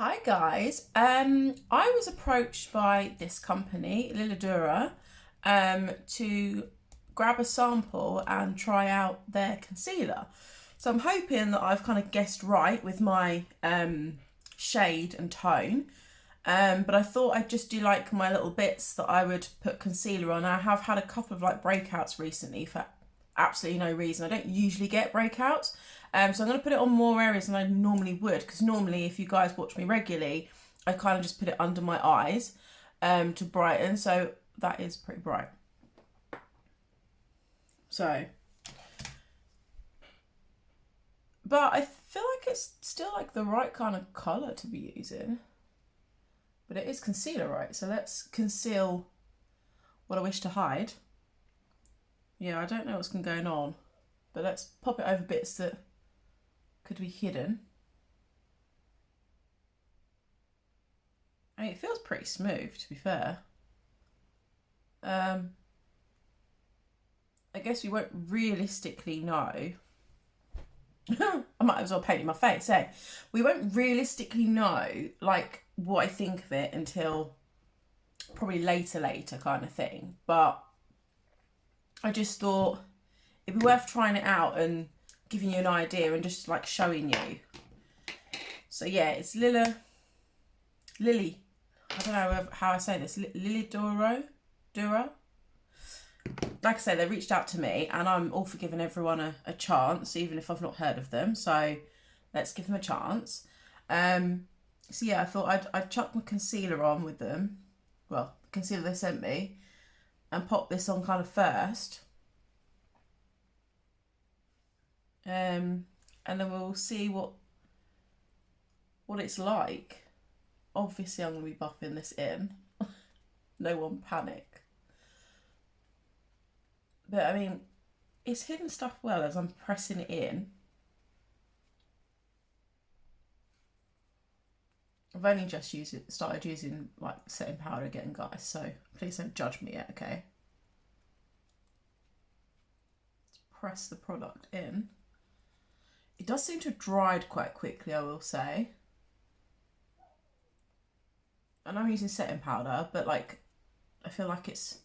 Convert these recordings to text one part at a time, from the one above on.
Hi guys. I was approached by this company, Lilladura, to grab a sample and try out their concealer. So I'm hoping that I've kind of guessed right with my shade and tone. But I thought I'd just do like my little bits that I would put concealer on. I have had a couple of like breakouts recently for absolutely no reason. I don't usually get breakouts. So I'm going to put it on more areas than I normally would, because normally if you guys watch me regularly, I kind of just put it under my eyes to brighten. So that is pretty bright. So, but I feel like it's still like the right kind of colour to be using. But it is concealer, right? So let's conceal what I wish to hide. Yeah, I don't know what's going on, but let's pop it over bits that could be hidden. I mean, it feels pretty smooth, to be fair. I guess we won't realistically know. I might as well paint in my face, eh? We won't realistically know, like, what I think of it until probably later kind of thing. But I just thought it'd be worth trying it out and giving you an idea and just like showing you. So yeah, it's Lily. I don't know how I say this. Lilladura. Like I say, they reached out to me, and I'm all for giving everyone a chance, even if I've not heard of them. So let's give them a chance. So yeah, I thought I'd chuck my concealer on with them. Well, the concealer they sent me, and pop this on kind of first. And then we'll see what it's like. Obviously, I'm going to be buffing this in. No one panic. But I mean, it's hidden stuff well as I'm pressing it in. I've only just started using like setting powder again, guys, so please don't judge me yet, okay? Let's press the product in. It does seem to have dried quite quickly, I will say. And I'm using setting powder, but like, I feel like it's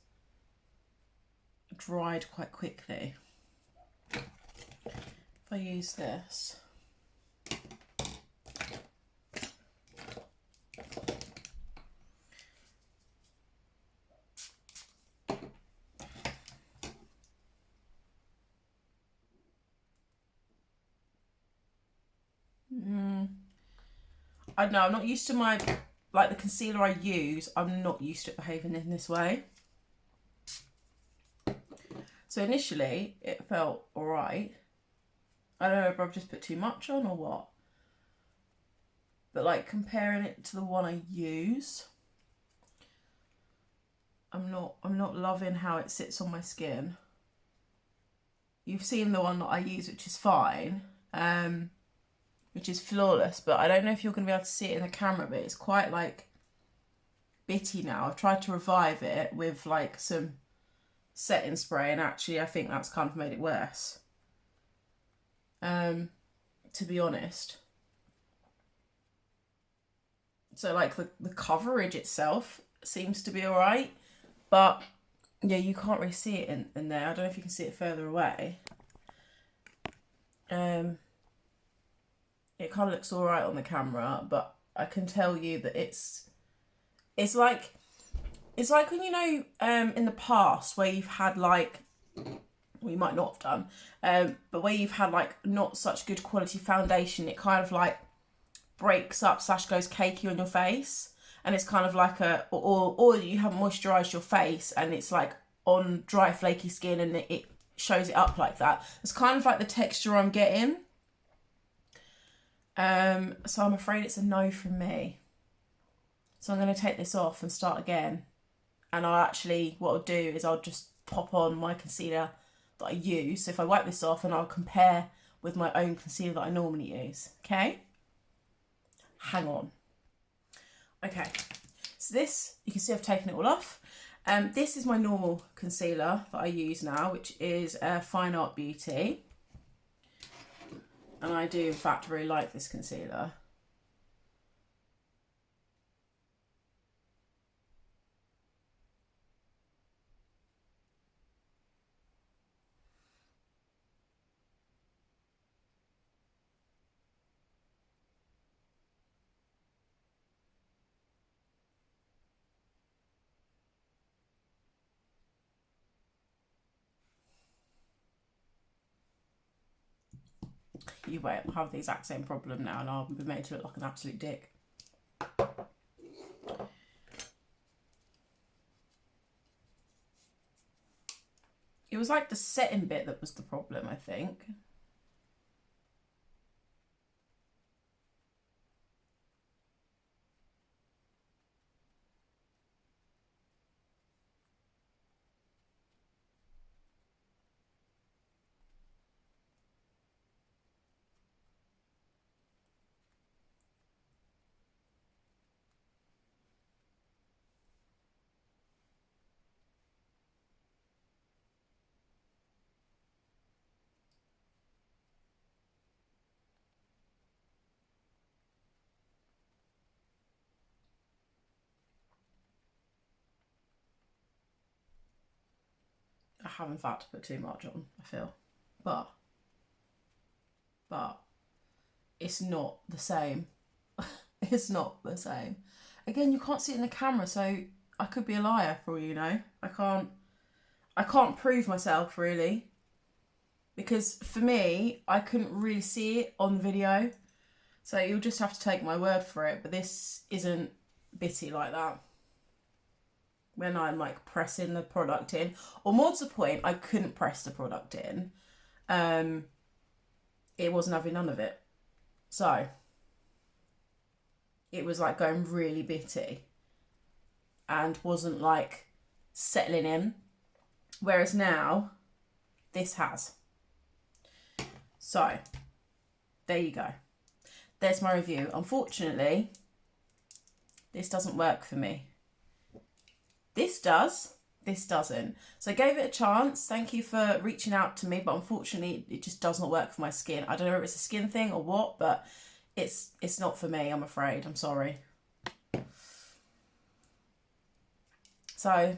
dried quite quickly. If I use this. I don't know, I'm not used to like the concealer I use, I'm not used to it behaving in this way. So initially, it felt alright. I don't know if I've just put too much on or what. But like comparing it to the one I use, I'm not loving how it sits on my skin. You've seen the one that I use, which is fine. Which is flawless, but I don't know if you're going to be able to see it in the camera, but it's quite like bitty now. I've tried to revive it with like some setting spray, and actually I think that's kind of made it worse, to be honest. So like the coverage itself seems to be alright, but yeah, you can't really see it in there. I don't know if you can see it further away. It kind of looks alright on the camera, but I can tell you that it's like when, you know, in the past where you've had like, well, you might not have done, but where you've had like not such good quality foundation, it kind of like breaks up / goes cakey on your face, and it's kind of like or you haven't moisturised your face and it's like on dry flaky skin and it shows it up like that. It's kind of like the texture I'm getting. So I'm afraid it's a no from me. So I'm going to take this off and start again. And what I'll do is I'll just pop on my concealer that I use. So if I wipe this off, and I'll compare with my own concealer that I normally use. Okay? Hang on. Okay. So this, you can see I've taken it all off. This is my normal concealer that I use now, which is Fine Art Beauty. And I do, in fact, really like this concealer. You wait, I'll have the exact same problem now and I'll be made to look like an absolute dick. It was like the setting bit that was the problem, I think. I have in fact put too much on, I feel. But it's not the same. It's not the same. Again, you can't see it in the camera, so I could be a liar for all you know. I can't prove myself really. Because for me, I couldn't really see it on the video. So you'll just have to take my word for it. But this isn't bitty like that. When I'm like pressing the product in, or more to the point, I couldn't press the product in. It wasn't having none of it. So it was like going really bitty and wasn't like settling in. Whereas now, this has. So there you go. There's my review. Unfortunately, this doesn't work for me. This does, this doesn't. So I gave it a chance. Thank you for reaching out to me, but unfortunately it just does not work for my skin. I don't know if it's a skin thing or what, but it's not for me, I'm afraid. I'm sorry. So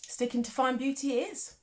sticking to Fine Beauty it is.